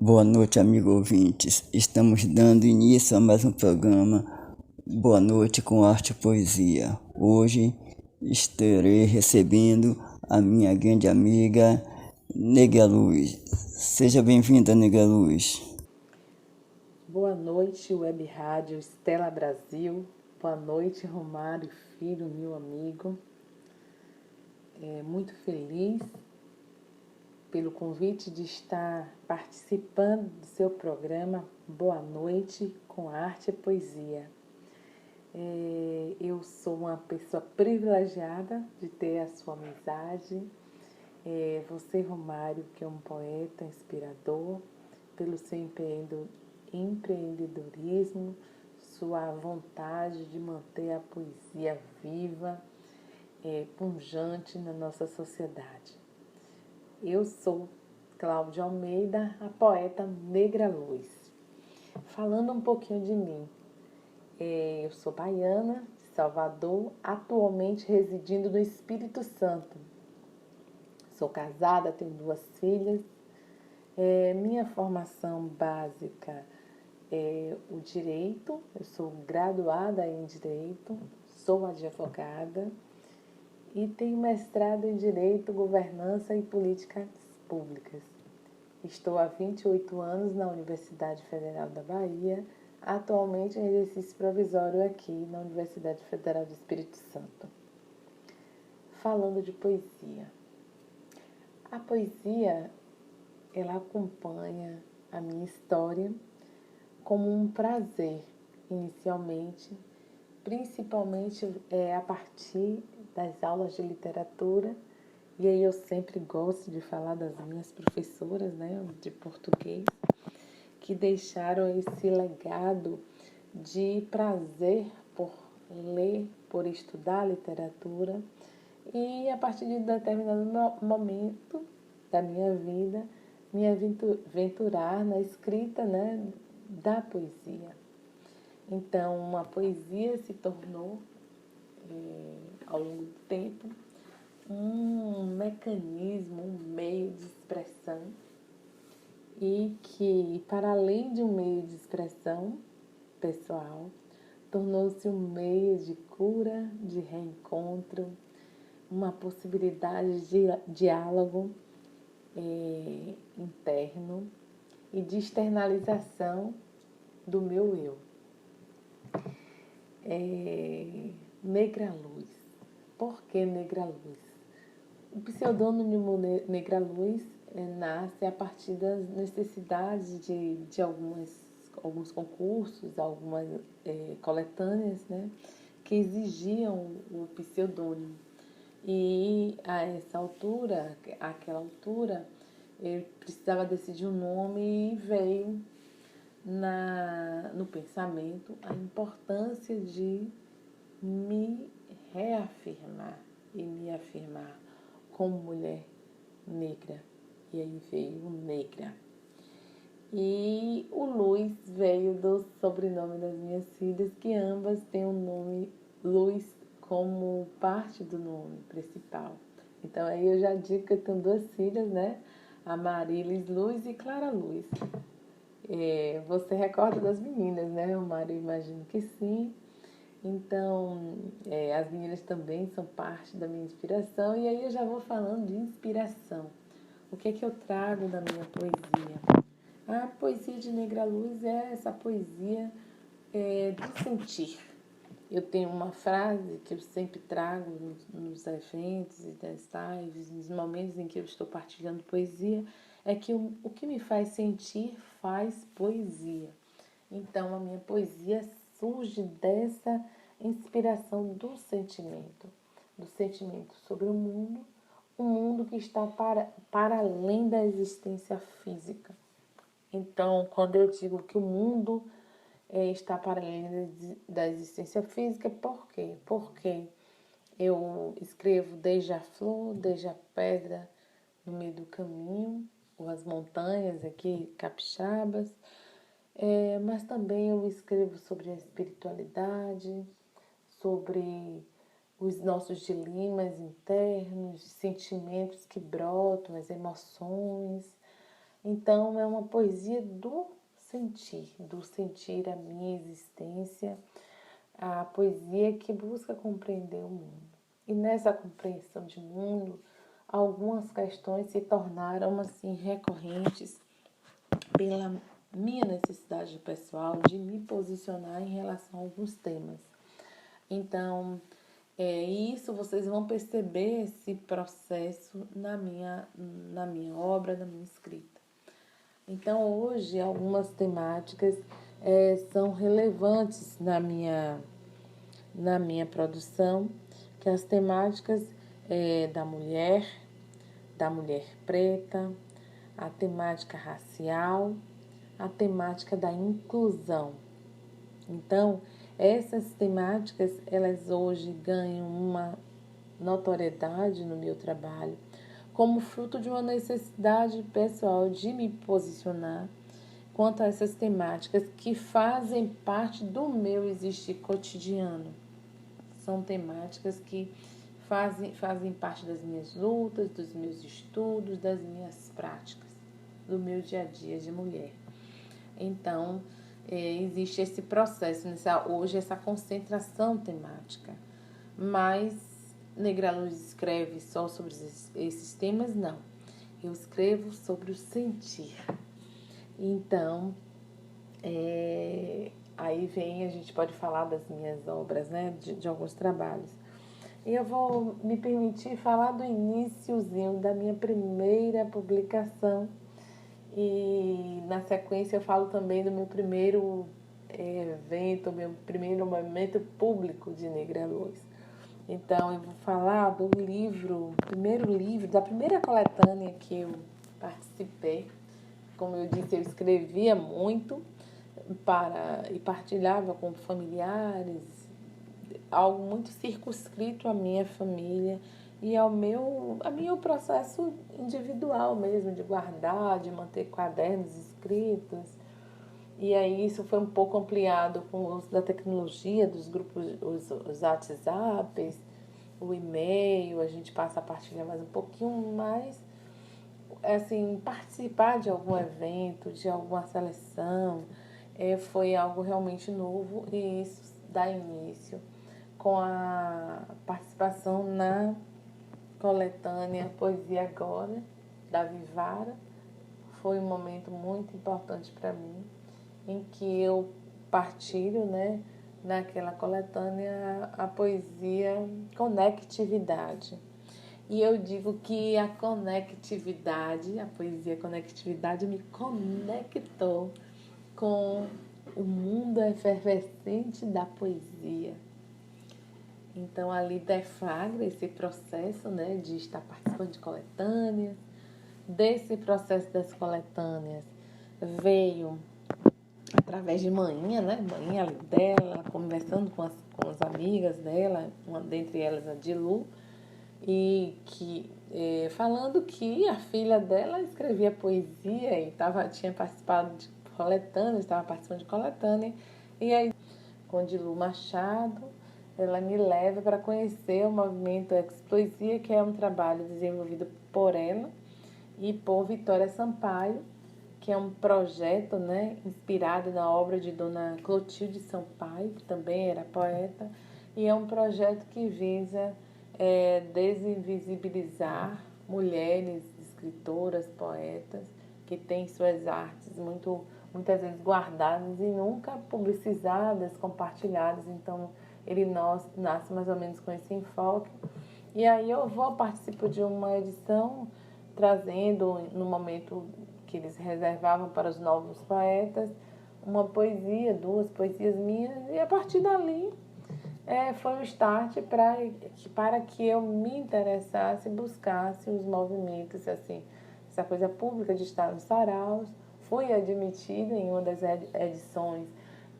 Boa noite, amigo ouvintes. Estamos dando início a mais um programa Boa Noite com Arte e Poesia. Hoje estarei recebendo a minha grande amiga Negra Luz. Seja bem-vinda, Negra Luz. Boa noite, Web Rádio Estela Brasil. Boa noite, Romário Filho, meu amigo. Muito feliz pelo convite de estar participando do seu programa Boa Noite com Arte e Poesia. Eu sou uma pessoa privilegiada de ter a sua amizade. Você, Romário, que é um poeta inspirador, pelo seu empreendedorismo, sua vontade de manter a poesia viva, pungente na nossa sociedade. Eu sou Cláudia Almeida, a poeta Negra Luz. Falando um pouquinho de mim, eu sou baiana, de Salvador, atualmente residindo no Espírito Santo. Sou casada, tenho 2 filhas. Minha formação básica é o direito, eu sou graduada em direito, sou advogada e tenho mestrado em direito, governança e políticas públicas. Estou há 28 anos na Universidade Federal da Bahia, atualmente em exercício provisório aqui na Universidade Federal do Espírito Santo. Falando de poesia. A poesia, ela acompanha a minha história como um prazer, inicialmente, principalmente a partir das aulas de literatura. E aí eu sempre gosto de falar das minhas professoras, né, de português, que deixaram esse legado de prazer por ler, por estudar literatura. E a partir de um determinado momento da minha vida, me aventurar na escrita, né, da poesia. Então, a poesia se tornou, ao longo do tempo, um mecanismo, um meio de expressão e que, para além de um meio de expressão pessoal, tornou-se um meio de cura, de reencontro, uma possibilidade de diálogo interno e de externalização do meu eu. Negra Luz. Por que Negra Luz? O pseudônimo Negra Luz nasce a partir das necessidades de alguns concursos, algumas coletâneas, né, que exigiam o pseudônimo. E a aquela altura, ele precisava decidir um nome e veio no pensamento a importância de me reafirmar e me afirmar como mulher negra. E aí veio o Negra. E o Luz veio do sobrenome das minhas filhas, que ambas têm o nome Luz como parte do nome principal. Então aí eu já digo que eu tenho 2 filhas, né? A Marilis Luz e Clara Luz. Você recorda das meninas, né? O Mário, imagino que sim. Então, as meninas também são parte da minha inspiração. E aí eu já vou falando de inspiração. O que é que eu trago da minha poesia? A poesia de Negra Luz é essa poesia do sentir. Eu tenho uma frase que eu sempre trago nos eventos e das lives, nos momentos em que eu estou partilhando poesia, é que o que me faz sentir faz poesia. Então, a minha poesia surge dessa inspiração do sentimento sobre o mundo que está para além da existência física. Então, quando eu digo que o mundo está para além da existência física, por quê? Porque eu escrevo desde a flor, desde a pedra no meio do caminho, ou as montanhas aqui, capixabas, mas também eu escrevo sobre a espiritualidade, sobre os nossos dilemas internos, sentimentos que brotam, as emoções, Então, é uma poesia do sentir a minha existência, a poesia que busca compreender o mundo. E nessa compreensão de mundo, algumas questões se tornaram assim recorrentes pela minha necessidade pessoal de me posicionar em relação a alguns temas. Então, isso vocês vão perceber esse processo na minha obra, na minha escrita. Então, hoje, algumas temáticas são relevantes na minha produção, que as temáticas da mulher preta, a temática racial, a temática da inclusão. Então, essas temáticas, elas hoje ganham uma notoriedade no meu trabalho, como fruto de uma necessidade pessoal de me posicionar quanto a essas temáticas que fazem parte do meu existir cotidiano. São temáticas que fazem parte das minhas lutas, dos meus estudos, das minhas práticas, do meu dia a dia de mulher. Então, existe esse processo, hoje essa concentração temática. Mas Negra Luz escreve só sobre esses temas? Não. Eu escrevo sobre o sentir. Então, aí vem, a gente pode falar das minhas obras, né, de alguns trabalhos. E eu vou me permitir falar do iniciozinho da minha primeira publicação. E na sequência eu falo também do meu primeiro evento, meu primeiro momento público de Negra Luz. Então eu vou falar do primeiro livro, da primeira coletânea que eu participei. Como eu disse, eu escrevia muito e partilhava com familiares, algo muito circunscrito à minha família e ao meu processo individual mesmo, de guardar, de manter quadernos escritos. E aí isso foi um pouco ampliado com o uso da tecnologia, dos grupos, os WhatsApps, o e-mail, a gente passa a partilhar mais um pouquinho mais, assim, participar de algum evento, de alguma seleção, foi algo realmente novo e isso dá início com a participação na coletânea Poesia Agora, da Vivara. Foi um momento muito importante para mim, em que eu partilho, né, naquela coletânea a poesia Conectividade. E eu digo que a poesia Conectividade me conectou com o mundo efervescente da poesia. Então, ali deflagra esse processo, né, de estar participando de coletâneas. Desse processo das coletâneas veio através de Maninha, né? Maninha ali dela, conversando com as amigas dela, uma dentre elas a Dilu, e que falando que a filha dela escrevia poesia e tinha participado de coletâneas, estava participando de coletânea, e aí com Dilu Machado, ela me leva para conhecer o movimento Ex-Poesia, que é um trabalho desenvolvido por ela e por Vitória Sampaio, que é um projeto, né, inspirado na obra de Dona Clotilde Sampaio, que também era poeta, e é um projeto que visa desinvisibilizar mulheres escritoras, poetas, que têm suas artes muitas vezes guardadas e nunca publicizadas, compartilhadas. Então, ele nasce mais ou menos com esse enfoque. E aí eu participo de uma edição trazendo, no momento que eles reservavam para os novos poetas, uma poesia, duas poesias minhas, e a partir dali foi o start para que eu me interessasse e buscasse os movimentos, assim, essa coisa pública de estar nos saraus. Fui admitida em uma das edições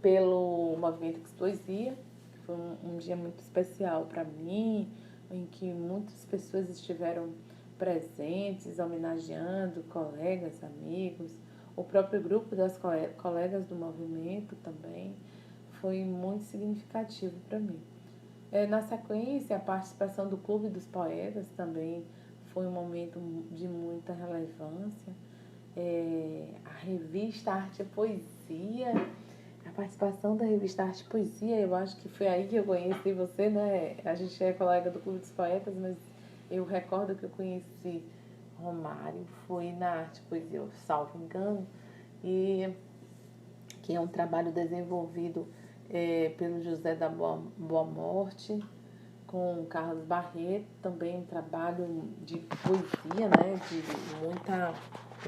pelo Movimento Poesia. Foi um dia muito especial para mim, em que muitas pessoas estiveram presentes, homenageando colegas, amigos, o próprio grupo das colegas do movimento também. Foi muito significativo para mim. Na sequência, a participação do Clube dos Poetas também foi um momento de muita relevância. a revista Arte e Poesia, a participação da revista Arte e Poesia. Eu acho que foi aí que eu conheci você, né? A gente é colega do Clube dos Poetas, mas eu recordo que eu conheci Romário, foi na Arte e Poesia, salvo engano, e que é um trabalho desenvolvido pelo José da Boa Morte, com Carlos Barreto, também um trabalho de poesia, né, de muita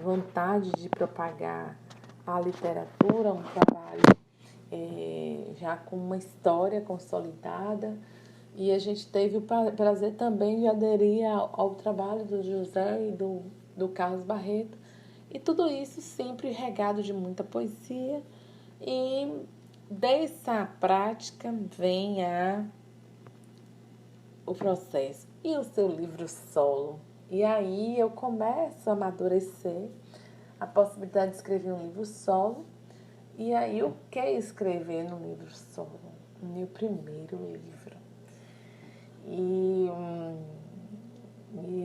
vontade de propagar a literatura, um trabalho já com uma história consolidada. E a gente teve o prazer também de aderir ao trabalho do José e do Carlos Barreto. E tudo isso sempre regado de muita poesia. E dessa prática vem o processo e o seu livro solo. E aí eu começo a amadurecer a possibilidade de escrever um livro solo. E aí o que escrever no livro solo? O meu primeiro livro. E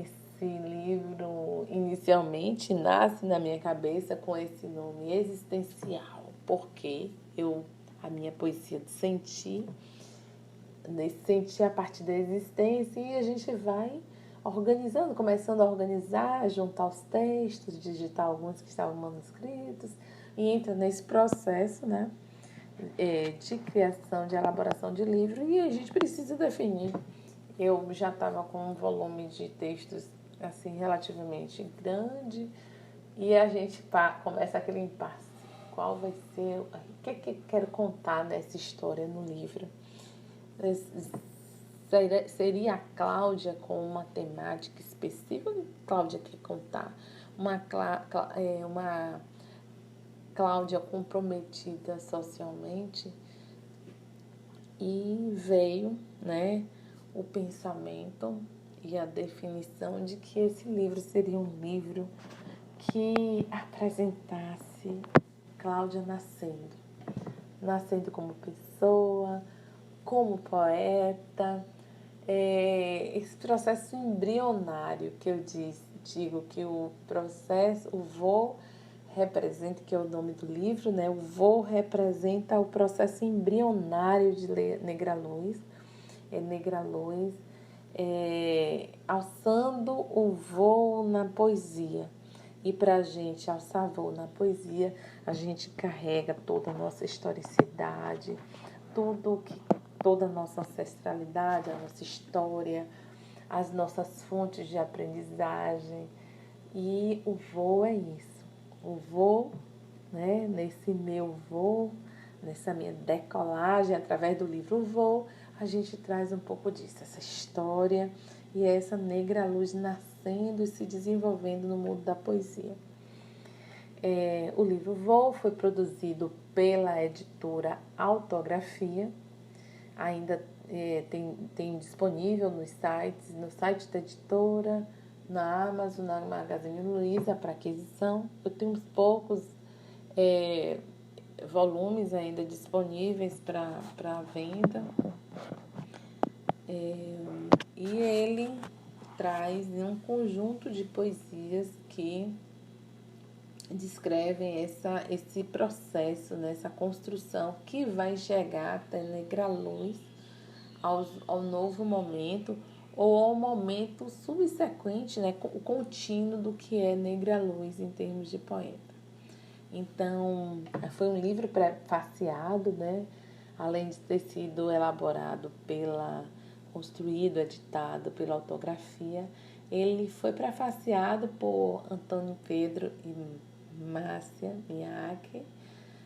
esse livro inicialmente nasce na minha cabeça com esse nome existencial, porque a minha poesia de sentir a partir da existência, e a gente vai organizando, começando a organizar, juntar os textos, digitar alguns que estavam manuscritos, e entra nesse processo, né, de criação, de elaboração de livro, e a gente precisa definir. Eu já estava com um volume de textos assim relativamente grande, e a gente começa aquele impasse. Qual vai ser, o que eu quero contar nessa história no livro? Seria a Cláudia com uma temática específica? Cláudia quer contar uma Cláudia comprometida socialmente? E veio, né, o pensamento e a definição de que esse livro seria um livro que apresentasse Cláudia nascendo como pessoa, como poeta, esse processo embrionário que eu digo que o processo, o voo representa, que é o nome do livro, né? O voo representa o processo embrionário de Negra Luz, alçando o voo na poesia. E para a gente alçar voo na poesia, a gente carrega toda a nossa historicidade, toda a nossa ancestralidade, a nossa história, as nossas fontes de aprendizagem. E o voo é isso. O voo, né, nesse meu voo, nessa minha decolagem através do livro Voo, a gente traz um pouco disso, essa história e essa negra luz nascendo e se desenvolvendo no mundo da poesia. O livro Voo foi produzido pela editora Autografia, ainda tem disponível no site da editora, na Amazon, na Magazine Luiza para aquisição. Eu tenho uns poucos volumes ainda disponíveis para venda. E ele traz um conjunto de poesias que descrevem esse processo, né, essa construção que vai chegar até Negra Luz, ao novo momento ou ao momento subsequente, né, o contínuo do que é Negra Luz em termos de poeta. Então, foi um livro prefaciado, né, além de ter sido elaborado construído, editado pela Autografia, ele foi prefaciado por Antônio Pedro e Márcia Miyake.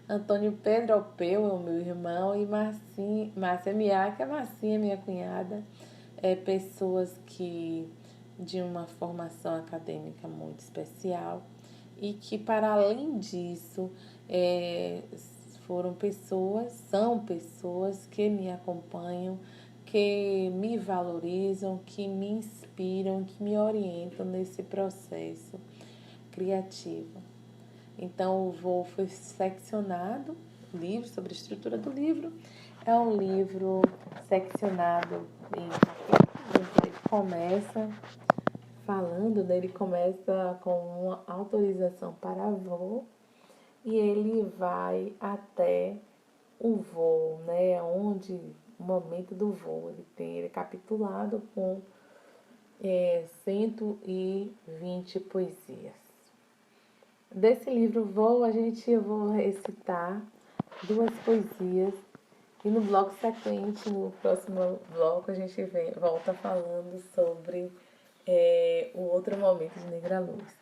Antônio Pedro Alpeu é o meu irmão e Márcia Miyake, a Marcinha, minha cunhada, pessoas que de uma formação acadêmica muito especial e que, para além disso, são pessoas que me acompanham, que me valorizam, que me inspiram, que me orientam nesse processo criativo. Então, o voo foi seccionado, o livro, sobre a estrutura do livro. É um livro seccionado em capítulos. Ele começa falando, né, ele começa com uma autorização para voo e ele vai até o voo, né, onde o momento do voo ele é capitulado com 120 poesias. Desse livro Voo, eu vou recitar 2 poesias e no bloco seguinte, no próximo bloco, a gente volta falando sobre o outro momento de Negra Luz.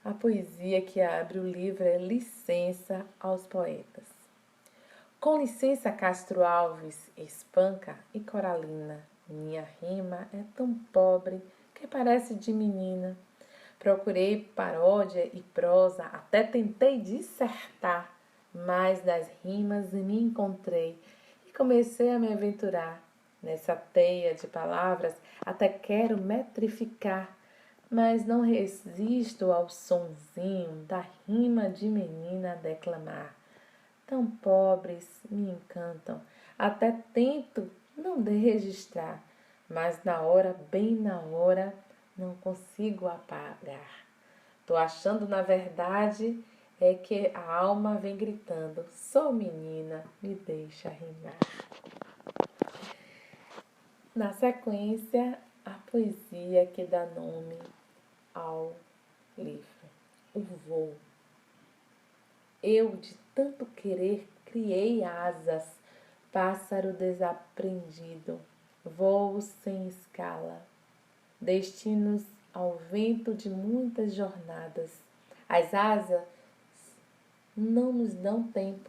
A poesia que abre o livro é Licença aos Poetas. Com licença, Castro Alves, Espanca e Coralina, minha rima é tão pobre que parece de menina. Procurei paródia e prosa, até tentei dissertar, mas das rimas me encontrei e comecei a me aventurar. Nessa teia de palavras até quero metrificar, mas não resisto ao sonzinho da rima de menina a declamar. Tão pobres me encantam, até tento não de registrar, mas na hora, bem na hora, não consigo apagar. Tô achando, na verdade, é que a alma vem gritando: sou menina, me deixa rimar. Na sequência, a poesia que dá nome ao livro, O Voo. Eu, de tanto querer, criei asas, pássaro desaprendido, voo sem escala, destinos ao vento de muitas jornadas. As asas não nos dão tempo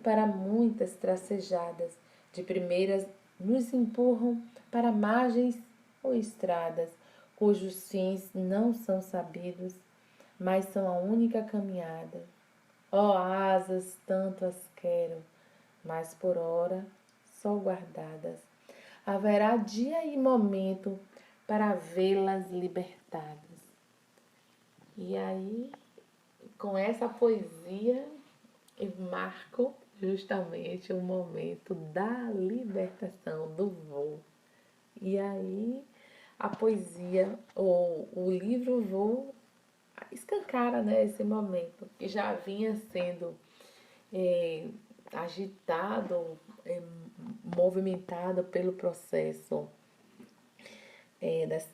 para muitas tracejadas, de primeiras nos empurram para margens ou estradas, cujos fins não são sabidos, mas são a única caminhada. Ó asas, tanto as quero, mas por hora só guardadas. Haverá dia e momento para vê-las libertadas. E aí, com essa poesia, eu marco justamente o momento da libertação, do voo. E aí, a poesia, ou o livro Voo, escancara, né, esse momento, que já vinha sendo agitado, movimentado pelo processo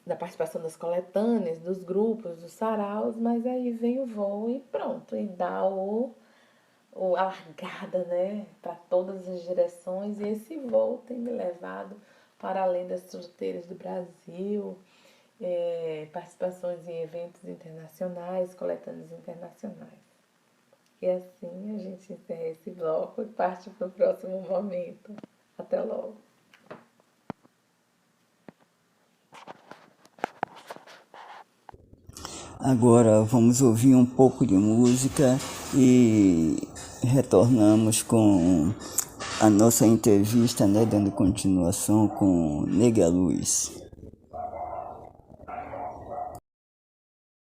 da participação das coletâneas, dos grupos, dos saraus, mas aí vem o voo e pronto, e dá a largada, né, para todas as direções, e esse voo tem me levado para além das fronteiras do Brasil, participações em eventos internacionais, coletâneas internacionais. E assim a gente encerra esse bloco e parte para o próximo momento. Até logo! Agora vamos ouvir um pouco de música e retornamos com a nossa entrevista, né, dando continuação com Negra Luz.